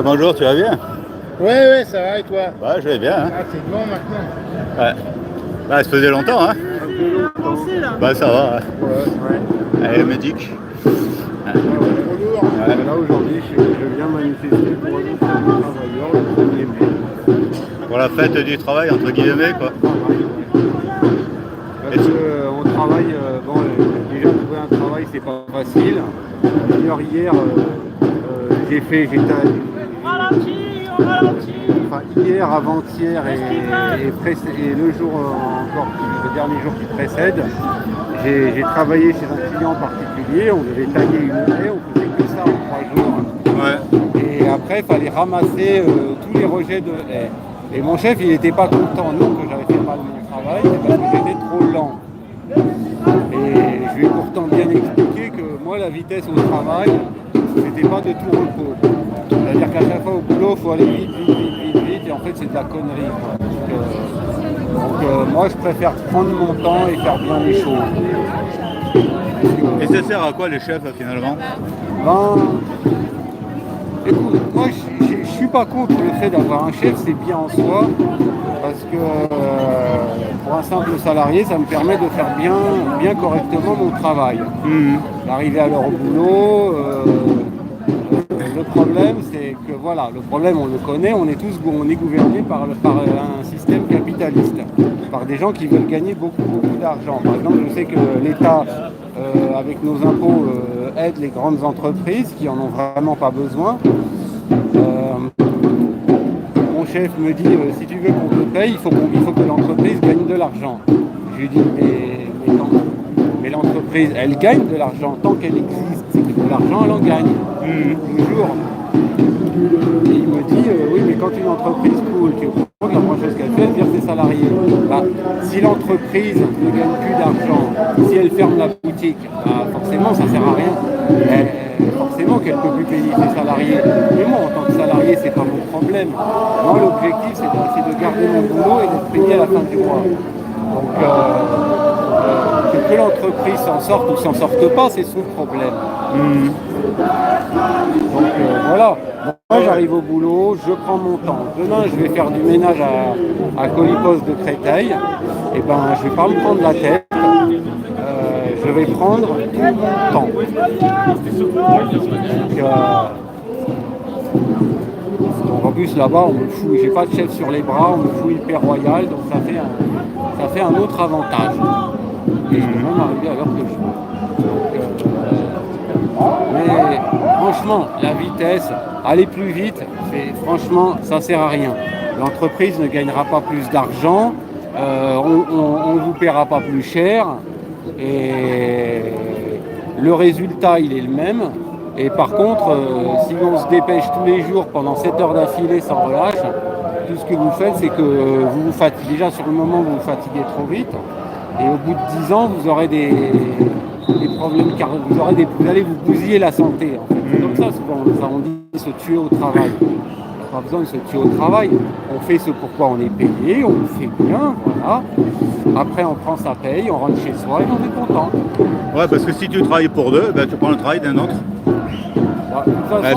Bonjour, tu vas bien? Ouais, ça va et toi? Ouais, je vais bien. Hein. Ah, c'est bon maintenant. Ouais. Bah, ça faisait longtemps, hein? Un peu longtemps. Bah, ça va. Hein. Ouais. Allez, médic. Ah ouais. Bonjour. Ouais. Là aujourd'hui, je viens manifester pour les travailleurs le 1er mai. Pour la fête du travail, entre guillemets, quoi. Parce qu'on travaille, déjà trouver un travail c'est pas facile. D'ailleurs hier, enfin hier, avant-hier et le jour encore, le dernier jour qui précède, j'ai travaillé chez un client particulier, on devait tailler une haie, on faisait que ça en 3 jours. Ouais. Et après, il fallait ramasser tous les rejets de haies. Et mon chef, il n'était pas content, non que j'avais fait mal mon travail, c'est parce que j'étais trop lent. Et je lui ai pourtant bien expliqué que moi, la vitesse au travail, c'était pas de tout repos. C'est-à-dire qu'à chaque fois au boulot, il faut aller vite, et en fait, c'est de la connerie. Donc, moi, je préfère prendre mon temps et faire bien les choses. Et ça sert à quoi les chefs, finalement? Ben, écoute, moi, je suis pas contre le fait d'avoir un chef, c'est bien en soi, parce que pour un simple salarié, ça me permet de faire bien correctement mon travail. D'arriver à l'heure au boulot. Le problème, c'est que voilà, le problème, on le connaît, on est gouverné par un système capitaliste, par des gens qui veulent gagner beaucoup d'argent. Par exemple, je sais que l'État, avec nos impôts, aide les grandes entreprises qui en ont vraiment pas besoin. Mon chef me dit, si tu veux qu'on te paye, il faut que l'entreprise gagne de l'argent. Je lui dis, mais l'entreprise, elle gagne de l'argent tant qu'elle existe, c'est que de l'argent, elle en gagne. Toujours. Et il me dit, oui, mais quand une entreprise coule, tu comprends que la première chose qu'elle fait, elle vire ses salariés. Bah, si l'entreprise ne gagne plus d'argent, si elle ferme la boutique, bah, forcément, ça ne sert à rien. Forcément qu'elle ne peut plus payer ses salariés. Mais moi, en tant que salarié, c'est pas mon problème. Moi, l'objectif, c'est de garder mon boulot et d'être payé à la fin du mois. Donc, que l'entreprise s'en sorte ou s'en sorte pas, c'est son problème. Donc voilà, moi j'arrive au boulot, je prends mon temps. Demain je vais faire du ménage à Colipos de Créteil. Et ben je vais pas me prendre la tête. Je vais prendre tout mon temps. Donc, en plus là-bas on me fouille, j'ai pas de chef sur les bras, on me fouille le Père Royal, donc ça fait un autre avantage. Et je peux même arriver à l'heure que je veux. Mais franchement, la vitesse, aller plus vite, franchement, ça sert à rien. L'entreprise ne gagnera pas plus d'argent, on ne vous paiera pas plus cher, et le résultat, il est le même. Et par contre, si on se dépêche tous les jours pendant 7 heures d'affilée sans relâche, tout ce que vous faites, c'est que vous vous fatiguez. Déjà, sur le moment, vous vous fatiguez trop vite. Et au bout de 10 ans, vous aurez des problèmes, car vous allez vous bousiller la santé. En fait. C'est comme ça, souvent, on dit se tuer au travail. On n'a pas besoin de se tuer au travail. On fait ce pourquoi on est payé, on le fait bien, voilà. Après, on prend sa paye, on rentre chez soi et on est content. Ouais, parce que si tu travailles pour deux, ben, tu prends le travail d'un autre.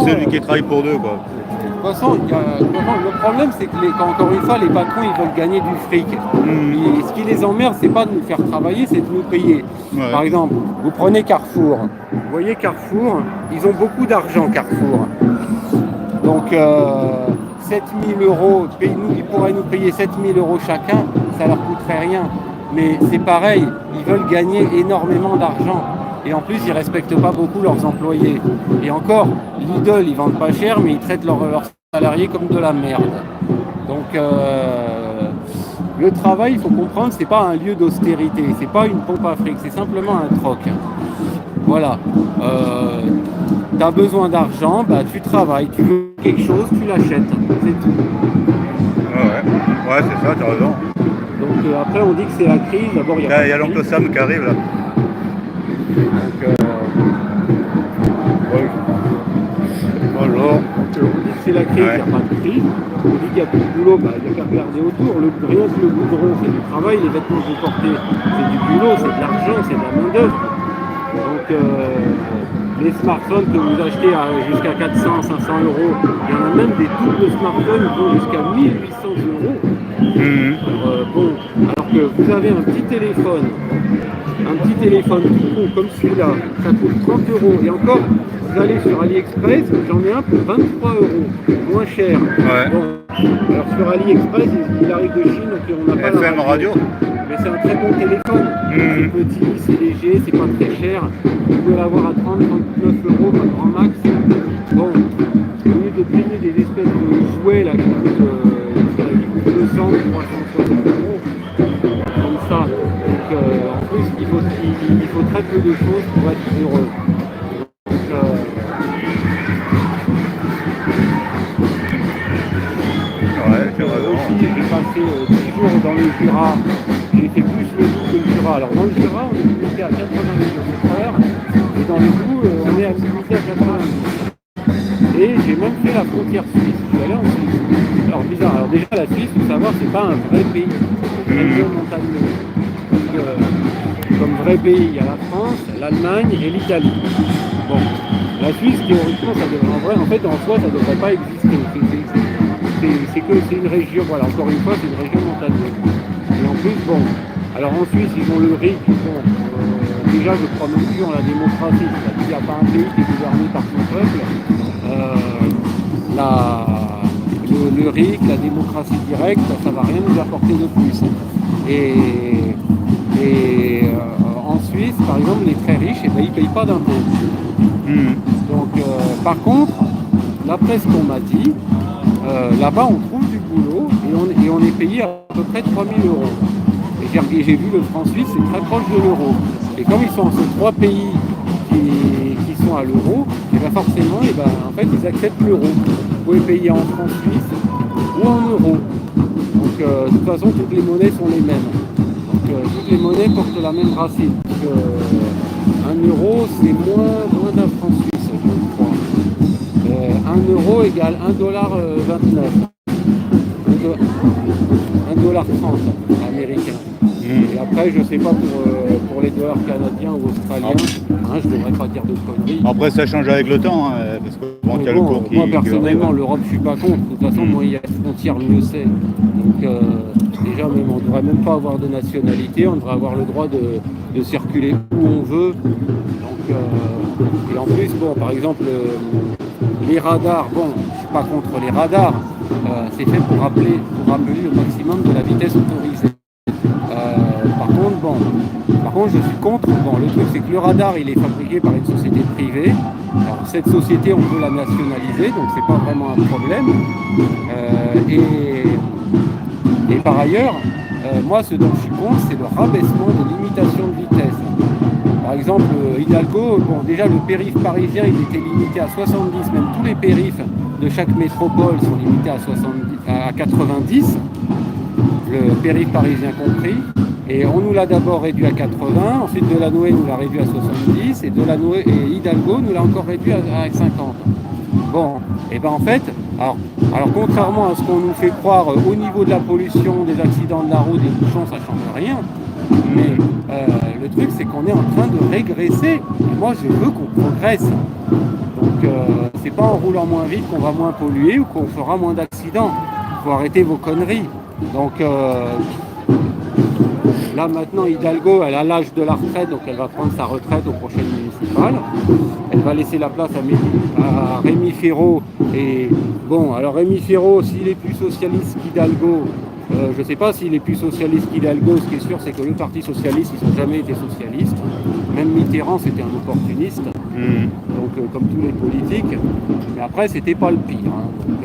C'est lui qui travaille pour deux, quoi. De toute façon, le problème, c'est que, encore une fois, les patrons, ils veulent gagner du fric. Et ce qui les emmerde, c'est pas de nous faire travailler, c'est de nous payer. Ouais. Par exemple, vous prenez Carrefour. Vous voyez Carrefour, ils ont beaucoup d'argent, Carrefour. Donc, 7 000 €, ils pourraient nous payer 7 000 € chacun, ça leur coûterait rien. Mais c'est pareil, ils veulent gagner énormément d'argent. Et en plus, ils ne respectent pas beaucoup leurs employés. Et encore, Lidl, ils vendent pas cher, mais ils traitent leurs salariés comme de la merde. Donc, le travail, il faut comprendre, c'est pas un lieu d'austérité, c'est pas une pompe à fric, c'est simplement un troc. Voilà. Tu as besoin d'argent, bah, tu travailles, tu veux quelque chose, tu l'achètes. C'est tout. Ouais, c'est ça, tu as raison. Donc, après, on dit que c'est la crise. D'abord, il y a l'oncle Sam qui arrive là. Donc, bonjour. On dit que c'est la crise, il n'y a pas de crise. On dit qu'il n'y a plus de boulot, bah, il n'y a qu'à regarder autour. Rien que le goudron, c'est du travail, les vêtements que vous portez, c'est du boulot, c'est de l'argent, c'est de la main-d'œuvre. Donc, les smartphones que vous achetez jusqu'à 400, 500 euros, il y en a même des doubles smartphones qui vont jusqu'à 1800 euros. Bon, alors que vous avez un petit téléphone tout con comme celui-là, ça coûte 30 euros. Et encore, vous allez sur AliExpress, j'en ai un pour 23 euros, moins cher. Ouais. Bon, alors sur AliExpress, il arrive de Chine, donc on n'a pas FM la radio. Mais c'est un très bon téléphone. C'est petit, c'est léger, c'est pas très cher. Vous pouvez l'avoir à 30, 39 euros, pas grand max. Bon, au lieu de payer des espèces de jouets là, qui coûtent 200, 360 euros, comme ça. Donc, en plus, il faut très peu de choses pour être heureux. Donc, aussi, j'ai passé 10 jours dans le Jura. J'ai fait plus le Doubs que le Jura. Alors dans le Jura, on est limité à 80 km/h et dans le Doubs, on est limité à 90. Et j'ai même fait la frontière suisse. Je suis allé en Suisse. Alors bizarre. Alors déjà la Suisse, il faut savoir, c'est pas un vrai pays. C'est une région montagneuse. Comme vrai pays, il y a la France, l'Allemagne et l'Italie. Bon, la Suisse, théoriquement, ça devrait, en fait, en soi, ça ne devrait pas exister. C'est une région, voilà, encore une fois, c'est une région montagneuse. Et en plus, bon, alors en Suisse, ils ont le RIC, bon, déjà, je crois même plus en la démocratie, c'est-à-dire qu'il n'y a pas un pays qui est gouverné par son peuple. Le RIC, la démocratie directe, ça ne va rien nous apporter de plus. Et en Suisse, par exemple, les très riches, eh ben, ils ne payent pas d'impôts. Donc, par contre, d'après ce qu'on m'a dit, là-bas, on trouve du boulot et on est payé à peu près 3 000 euros. Et j'ai vu le franc suisse, c'est très proche de l'euro. Et comme ils sont ces trois pays qui sont à l'euro, et bien forcément, et ben, en fait, ils acceptent l'euro. Vous pouvez payer en franc suisse ou en euros. Donc, de toute façon, toutes les monnaies sont les mêmes. Donc, toutes les monnaies portent la même racine. Donc, 1 euro, c'est moins d'un franc suisse, je crois. 1 euro égale 1,29 $. 1,30 $ américain. Et après, je sais pas pour les dollars canadiens ou australiens, je devrais pas dire de conneries. Après, ça change avec le temps, hein, parce que bon, il y a le cours qui... Moi, personnellement, l'Europe, je suis pas contre. De toute façon, moi, il y a des frontières, mieux c'est. Donc, déjà, même, on ne devrait même pas avoir de nationalité. On devrait avoir le droit de circuler où on veut. Donc, et en plus, bon, par exemple, les radars, bon, je suis pas contre les radars. C'est fait pour rappeler le maximum de la vitesse autorisée. Par contre, je suis contre. Bon, le truc, c'est que le radar, il est fabriqué par une société privée. Alors, cette société, on peut la nationaliser, donc c'est pas vraiment un problème. Et par ailleurs, moi, ce dont je suis contre, c'est le rabaissement de limitation de vitesse. Par exemple, Hidalgo, bon, déjà le périph' parisien, il était limité à 70, même tous les périphs de chaque métropole sont limités à 90, le périph' parisien compris. Et on nous l'a d'abord réduit à 80, ensuite Delanoë nous l'a réduit à 70, et Delanoë et Hidalgo nous l'a encore réduit à 50. Bon, et ben en fait, alors contrairement à ce qu'on nous fait croire au niveau de la pollution, des accidents de la route, des bouchons, ça ne change rien. Mais le truc, c'est qu'on est en train de régresser. Et moi, je veux qu'on progresse. Donc, c'est pas en roulant moins vite qu'on va moins polluer ou qu'on fera moins d'accidents. Il faut arrêter vos conneries. Donc, là, maintenant, Hidalgo, elle a l'âge de la retraite, donc elle va prendre sa retraite aux prochaines municipales. Elle va laisser la place à Rémi Féraud. Et bon, alors Rémi Féraud, s'il est plus socialiste qu'Hidalgo, je ne sais pas s'il est plus socialiste qu'Hidalgo. Ce qui est sûr, c'est que le Parti socialiste, ils n'ont jamais été socialistes. Même Mitterrand, c'était un opportuniste. Donc, comme tous les politiques. Mais après, c'était pas le pire. Hein. Donc,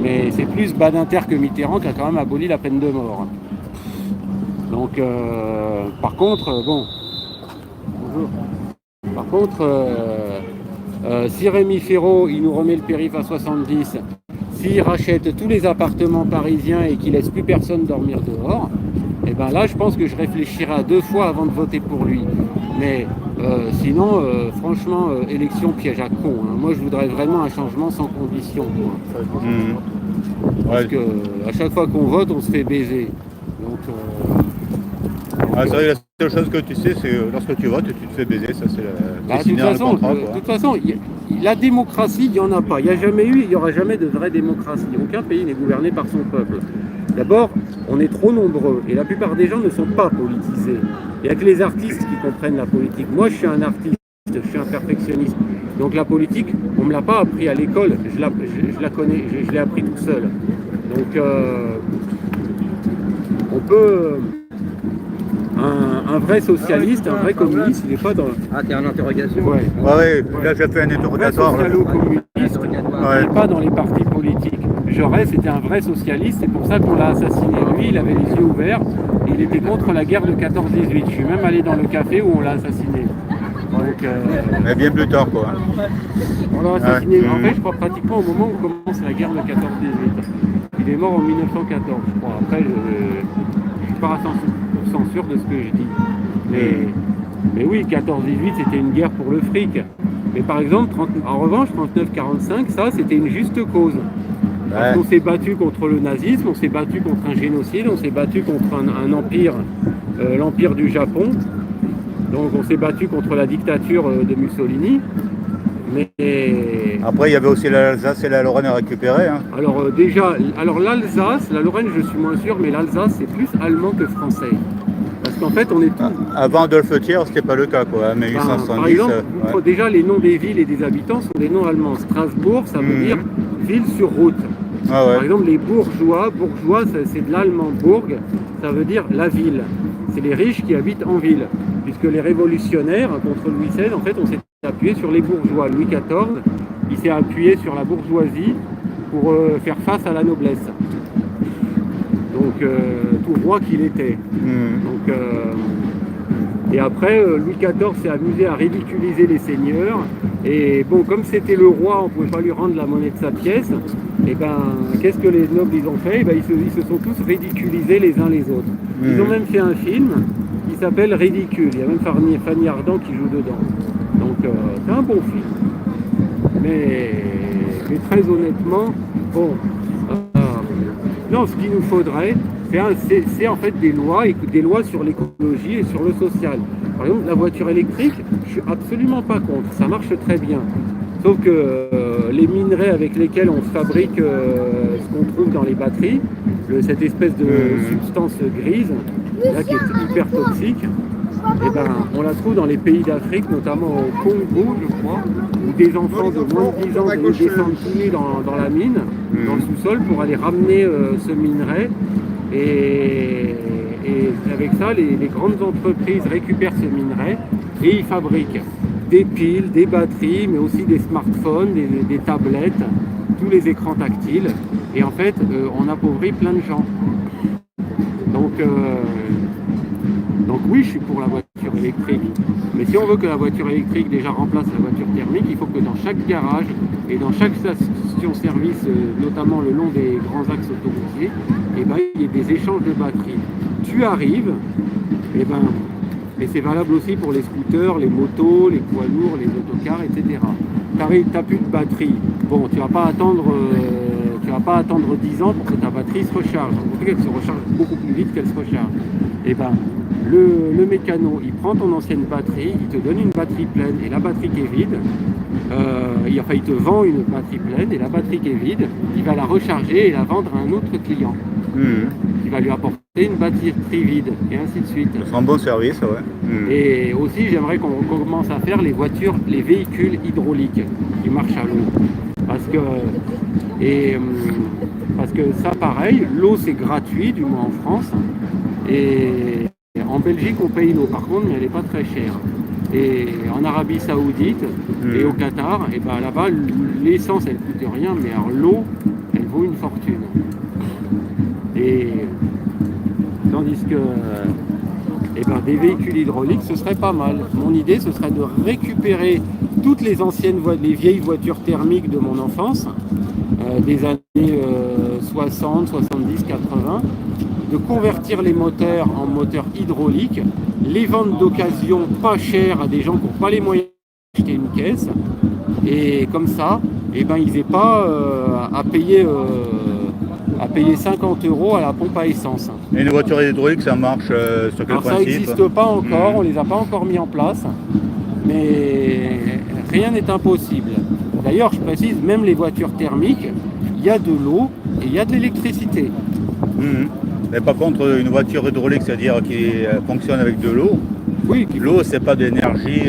mais c'est plus Badinter que Mitterrand qui a quand même aboli la peine de mort. Donc, par contre, bon. Bonjour. Par contre, si Rémi Féraud, il nous remet le périph' à 70, s'il rachète tous les appartements parisiens et qu'il laisse plus personne dormir dehors, et ben là, je pense que je réfléchirai à 2 fois avant de voter pour lui. Mais sinon, franchement, élection piège à con. Hein. Moi, je voudrais vraiment un changement sans condition. Parce que à chaque fois qu'on vote, on se fait baiser. Donc, c'est vrai, La seule chose que tu sais, c'est que lorsque tu votes, tu te fais baiser. Ça, c'est De signé dans le contrat. de toute façon, la démocratie, il n'y en a pas. Il n'y a jamais eu, il n'y aura jamais de vraie démocratie. Aucun pays n'est gouverné par son peuple. D'abord, on est trop nombreux et la plupart des gens ne sont pas politisés. Il n'y a que les artistes qui comprennent la politique. Moi, je suis un artiste, je suis un perfectionniste. Donc la politique, on ne me l'a pas appris à l'école, je la connais, je l'ai appris tout seul. Donc on peut... Un vrai socialiste, un vrai communiste, il n'est pas dans... Ah, t'es en interrogation? Ouais, là j'ai fait un interrogatoire. Un vrai socialo-communiste, il n'est pas dans les partis politiques. Jaurès était un vrai socialiste, c'est pour ça qu'on l'a assassiné. Lui, il avait les yeux ouverts, et il était contre la guerre de 14-18. Je suis même allé dans le café où on l'a assassiné. Donc, mais bien plus tard, quoi. On l'a assassiné, en fait, je crois, pratiquement au moment où commence la guerre de 14-18. Il est mort en 1914, je crois. Après, je ne suis pas à 100% sûr de ce que je dis. Mais oui, 14-18, c'était une guerre pour le fric. Mais par exemple, en revanche, 39-45, ça, c'était une juste cause. Parce qu'on s'est battu contre le nazisme, on s'est battu contre un génocide, on s'est battu contre un empire, l'empire du Japon. Donc on s'est battu contre la dictature de Mussolini. Mais après, il y avait aussi l'Alsace et la Lorraine à récupérer. Hein. Alors l'Alsace, la Lorraine, je suis moins sûr, mais l'Alsace, c'est plus allemand que français. Parce qu'en fait, on est tous... Avant Adolphe Thiers, c'était pas le cas, quoi. Mais 1870. Par exemple, déjà, les noms des villes et des habitants sont des noms allemands. Strasbourg, ça veut dire ville sur route. Ah ouais. Par exemple, les bourgeois, c'est de l'allemand bourg, ça veut dire la ville. C'est les riches qui habitent en ville. Puisque les révolutionnaires, contre Louis XVI, en fait, on s'est appuyé sur les bourgeois. Louis XIV, il s'est appuyé sur la bourgeoisie pour faire face à la noblesse. Donc, tout roi qu'il était. Donc, et après, Louis XIV s'est amusé à ridiculiser les seigneurs. Et bon, comme c'était le roi, on ne pouvait pas lui rendre la monnaie de sa pièce. Et ben, qu'est-ce que les nobles ils ont fait? Et ben, ils se sont tous ridiculisés les uns les autres. Ils ont même fait un film qui s'appelle Ridicule. Il y a même Fanny Ardant qui joue dedans. Donc, c'est un bon film. Mais très honnêtement, bon, non, ce qu'il nous faudrait, c'est en fait des lois sur l'écologie et sur le social. Par exemple, la voiture électrique, je suis absolument pas contre, ça marche très bien. Sauf que les minerais avec lesquels on fabrique ce qu'on trouve dans les batteries, cette espèce de substance grise, là, qui est hyper toxique, eh ben, on la trouve dans les pays d'Afrique, notamment au Congo, je crois, où des enfants de moins de 10 ans descendent tout nus dans la mine, dans le sous-sol, pour aller ramener ce minerai. Et avec ça, les grandes entreprises récupèrent ce minerai et ils fabriquent des piles, des batteries, mais aussi des smartphones, des tablettes, tous les écrans tactiles. Et en fait, on appauvrit plein de gens. Donc oui, je suis pour la voiture électrique. Mais si on veut que la voiture électrique déjà remplace la voiture thermique, il faut que dans chaque garage et dans chaque station-service, notamment le long des grands axes autoroutiers, eh ben, il y ait des échanges de batteries. Tu arrives, et c'est valable aussi pour les scooters, les motos, les poids lourds, les autocars, etc. Tu n'as plus de batterie. Bon, tu ne vas pas attendre 10 ans pour que ta batterie se recharge. En tout cas, elle se recharge beaucoup plus vite qu'elle se recharge. Et ben, le mécano, il prend ton ancienne batterie, il te donne une batterie pleine et la batterie qui est vide, il te vend une batterie pleine et la batterie qui est vide, il va la recharger et la vendre à un autre client. Il va lui apporter une batterie vide et ainsi de suite. C'est un bon service, ouais. Et aussi, j'aimerais qu'on commence à faire les véhicules hydrauliques qui marchent à l'eau. Parce que ça, pareil, l'eau c'est gratuit, du moins en France. Et en Belgique, on paye l'eau, par contre, mais elle n'est pas très chère. Et en Arabie Saoudite et au Qatar, et ben là-bas, l'essence, elle coûte rien, mais alors l'eau, elle vaut une fortune. Et tandis que des véhicules hydrauliques, ce serait pas mal. Mon idée, ce serait de récupérer toutes les les vieilles voitures thermiques de mon enfance, des années 60, 70, 80, de convertir les moteurs en moteurs hydrauliques, les vendre d'occasion pas cher à des gens qui n'ont pas les moyens d'acheter une caisse, et comme ça, ils n'aient pas à payer à payer 50 € à la pompe à essence. Et une voiture hydraulique, ça marche sur quel Alors ça principe? n'existe pas encore, on ne les a pas encore mis en place, mais rien n'est impossible. D'ailleurs, je précise, même les voitures thermiques, il y a de l'eau et il y a de l'électricité. Mais par contre, une voiture hydraulique, c'est-à-dire qui fonctionne avec de l'eau, Oui, l'eau, c'est pas d'énergie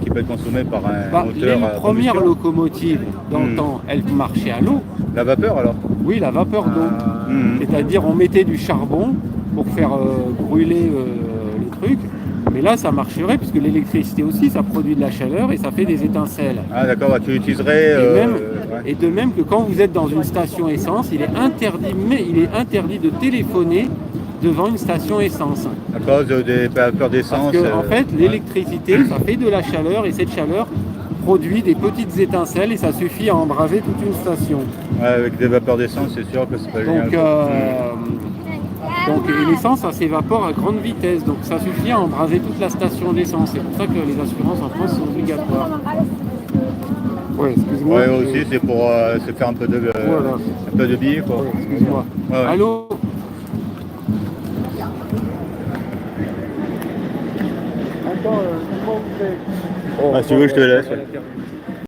qui peut être consommée par un moteur les à premières combustion. locomotives d'antan, elles marchaient à l'eau. La vapeur alors? Oui, la vapeur d'eau. Mhm. C'est-à-dire on mettait du charbon pour faire brûler les trucs. Mais là, ça marcherait puisque l'électricité aussi, ça produit de la chaleur et ça fait des étincelles. Ah d'accord, bah, tu utiliserais... Et de même que quand vous êtes dans une station essence, il est interdit de téléphoner devant une station essence. à cause des vapeurs d'essence. Parce que en fait, l'électricité, ça fait de la chaleur et cette chaleur produit des petites étincelles et ça suffit à embraser toute une station. Ouais, avec des vapeurs d'essence, c'est sûr que c'est pas génial. Donc l'essence, ça s'évapore à grande vitesse, donc ça suffit à embraser toute la station d'essence. C'est pour ça que les assurances en France sont obligatoires. Ouais, excuse-moi. Ouais, aussi, c'est pour se faire un peu de, Voilà. un peu de billets, quoi. Ouais, excuse-moi. Ouais, ouais. Allô? Attends, Ah, si tu veux, je te laisse. Ouais.